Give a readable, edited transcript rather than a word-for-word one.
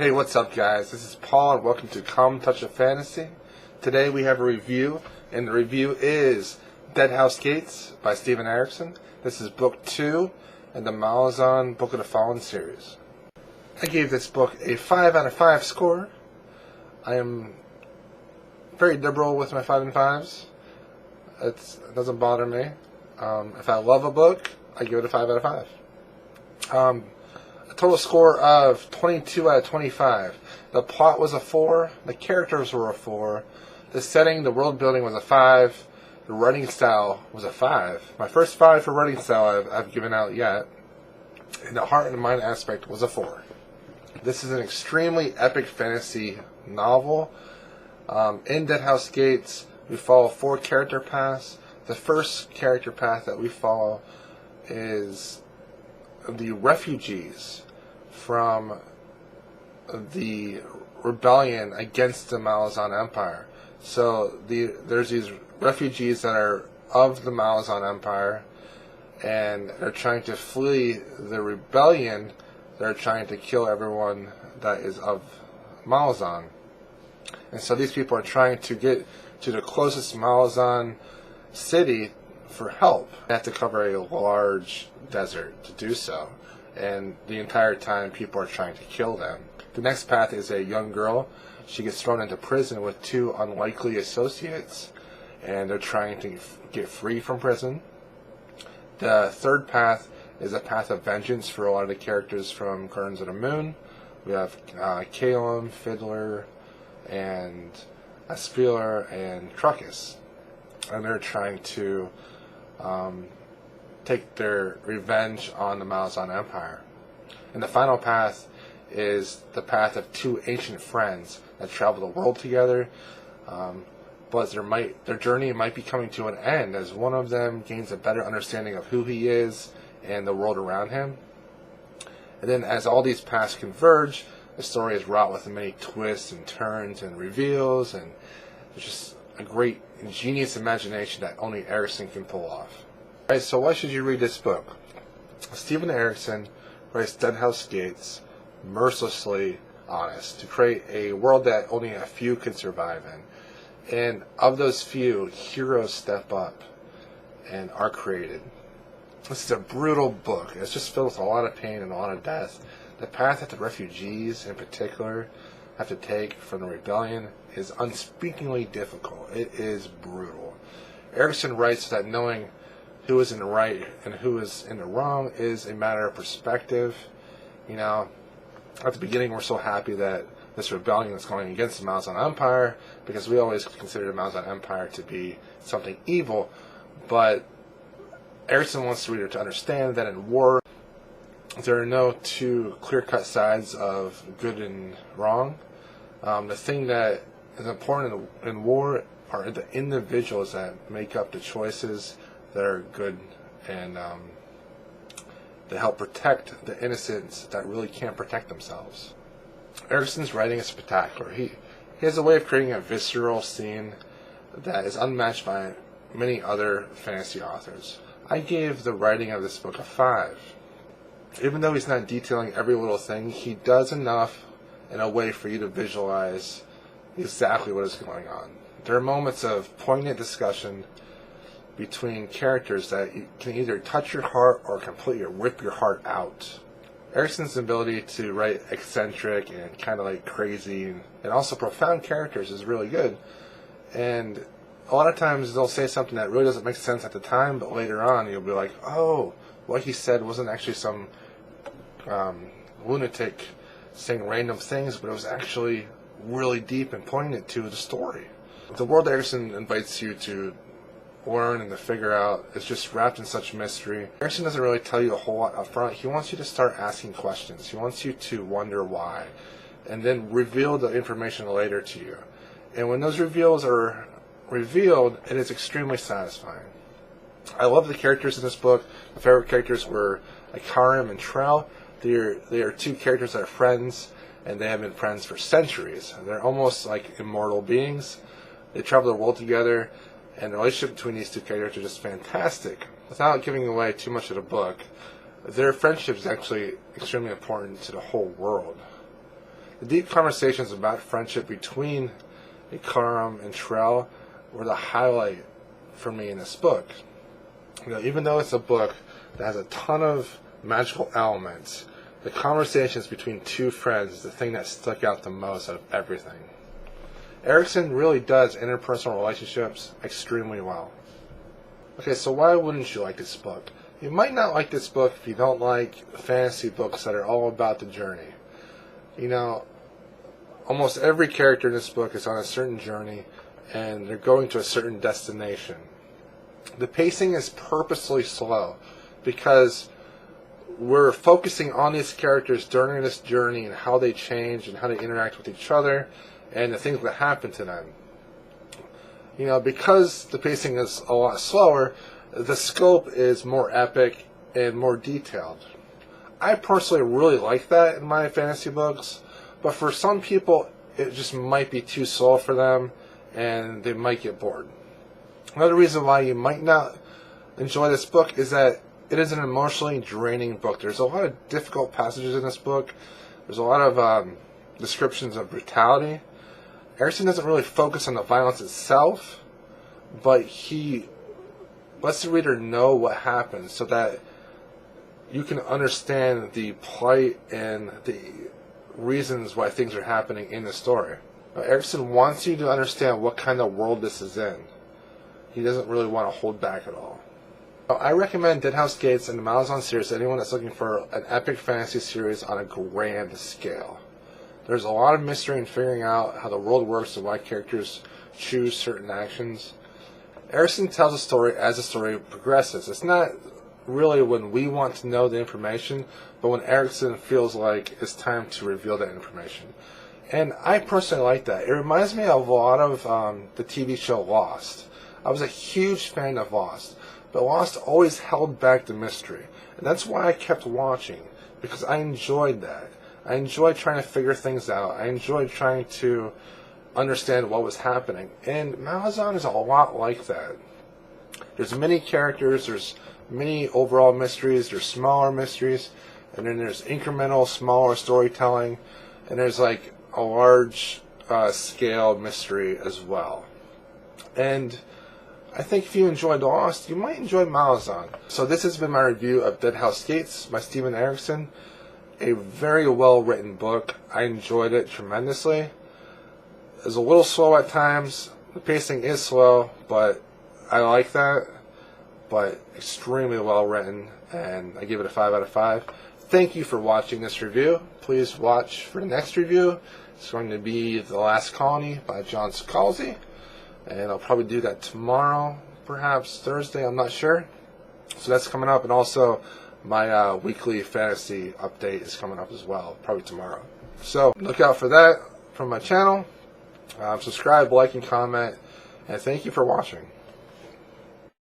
Hey, what's up guys? This is Paul and welcome to Calm Touch of Fantasy. Today we have a review, and the review is Deadhouse Gates by Steven Erikson. This is book 2 in the Malazan Book of the Fallen series. I gave this book a 5 out of 5 score. I am very liberal with my 5 and 5s. It doesn't bother me. If I love a book, I give it a 5 out of 5. A total score of 22 out of 25. The plot was a 4. The characters were a 4. The setting, the world building was a 5. The writing style was a 5. My first 5 for writing style I've given out yet. And the heart and mind aspect was a 4. This is an extremely epic fantasy novel. In Deadhouse Gates, we follow 4 character paths. The first character path that we follow is the refugees from the rebellion against the Malazan Empire. So there's these refugees that are of the Malazan Empire, and they're trying to flee the rebellion. They're trying to kill everyone that is of Malazan. And so these people are trying to get to the closest Malazan city for help. They have to cover a large desert to do so, and the entire time people are trying to kill them. The next path is a young girl. She gets thrown into prison with 2 unlikely associates, and they're trying to get free from prison. The third path is a path of vengeance for a lot of the characters from Gardens of the Moon. We have Calum, Fiddler, and Aspieler, and Truckus, and they're trying to take their revenge on the Malazan Empire. And the final path is the path of 2 ancient friends that travel the world together, but their journey might be coming to an end as one of them gains a better understanding of who he is and the world around him. And then as all these paths converge, the story is wrought with many twists and turns and reveals, and there's just a great ingenious imagination that only Erikson can pull off. Alright, so why should you read this book? Steven Erikson writes Deadhouse Gates mercilessly honest to create a world that only a few can survive in. And of those few, heroes step up and are created. This is a brutal book. It's just filled with a lot of pain and a lot of death. The path that the refugees in particular have to take from the rebellion is unspeakingly difficult. It is brutal. Erikson writes that knowing who is in the right and who is in the wrong is a matter of perspective. You know, at the beginning we're so happy that this rebellion is going against the Malazan Empire because we always consider the Malazan Empire to be something evil, but Erikson wants the reader to understand that in war there are no 2 clear-cut sides of good and wrong. The thing that is important in war are the individuals that make up the choices that are good and that help protect the innocents that really can't protect themselves. Erikson's writing is spectacular. He has a way of creating a visceral scene that is unmatched by many other fantasy authors. I gave the writing of this book a 5. Even though he's not detailing every little thing, he does enough in a way for you to visualize exactly what is going on. There are moments of poignant discussion between characters that can either touch your heart or completely rip your heart out. Erikson's ability to write eccentric and kind of like crazy and also profound characters is really good. And a lot of times they'll say something that really doesn't make sense at the time, but later on you'll be like, oh, what he said wasn't actually some lunatic saying random things, but it was actually really deep and poignant to the story. The world Erikson invites you to learn and to figure out is just wrapped in such mystery. Erikson doesn't really tell you a whole lot up front. He wants you to start asking questions. He wants you to wonder why, and then reveal the information later to you. And when those reveals are revealed, it is extremely satisfying. I love the characters in this book. My favorite characters were Ikarim and Trell. They are 2 characters that are friends, and they have been friends for centuries. They're almost like immortal beings. They travel the world together, and the relationship between these 2 characters are just fantastic. Without giving away too much of the book, their friendship is actually extremely important to the whole world. The deep conversations about friendship between Ikaram and Trell were the highlight for me in this book. Even though it's a book that has a ton of magical elements, the conversations between two friends is the thing that stuck out the most out of everything. Erikson really does interpersonal relationships extremely well. Okay, so why wouldn't you like this book? You might not like this book if you don't like fantasy books that are all about the journey. Almost every character in this book is on a certain journey, and they're going to a certain destination. The pacing is purposely slow because we're focusing on these characters during this journey and how they change and how they interact with each other and the things that happen to them. Because the pacing is a lot slower, the scope is more epic and more detailed. I personally really like that in my fantasy books, but for some people it just might be too slow for them and they might get bored. Another reason why you might not enjoy this book is that it is an emotionally draining book. There's a lot of difficult passages in this book. There's a lot of descriptions of brutality. Erikson doesn't really focus on the violence itself, but he lets the reader know what happens so that you can understand the plight and the reasons why things are happening in the story. Erikson wants you to understand what kind of world this is in. He doesn't really want to hold back at all. I recommend Deadhouse Gates and the Malazan series to anyone that's looking for an epic fantasy series on a grand scale. There's a lot of mystery in figuring out how the world works and why characters choose certain actions. Erikson tells a story as the story progresses. It's not really when we want to know the information, but when Erikson feels like it's time to reveal that information. And I personally like that. It reminds me of a lot of the TV show Lost. I was a huge fan of Lost, but Lost always held back the mystery. And that's why I kept watching, because I enjoyed that. I enjoyed trying to figure things out. I enjoyed trying to understand what was happening. And Malazan is a lot like that. There's many characters, there's many overall mysteries, there's smaller mysteries, and then there's incremental, smaller storytelling, and there's like a large scale mystery as well. And I think if you enjoyed Lost, you might enjoy Malazan. So this has been my review of Deadhouse Gates by Steven Erikson. A very well written book. I enjoyed it tremendously. It's a little slow at times. The pacing is slow, but I like that. But extremely well written, and I give it a 5 out of 5. Thank you for watching this review. Please watch for the next review. It's going to be The Last Colony by John Scalzi, and I'll probably do that tomorrow, perhaps Thursday, I'm not sure. So that's coming up, and also my weekly fantasy update is coming up as well, probably tomorrow. So look out for that from my channel. Subscribe, like, and comment, and thank you for watching.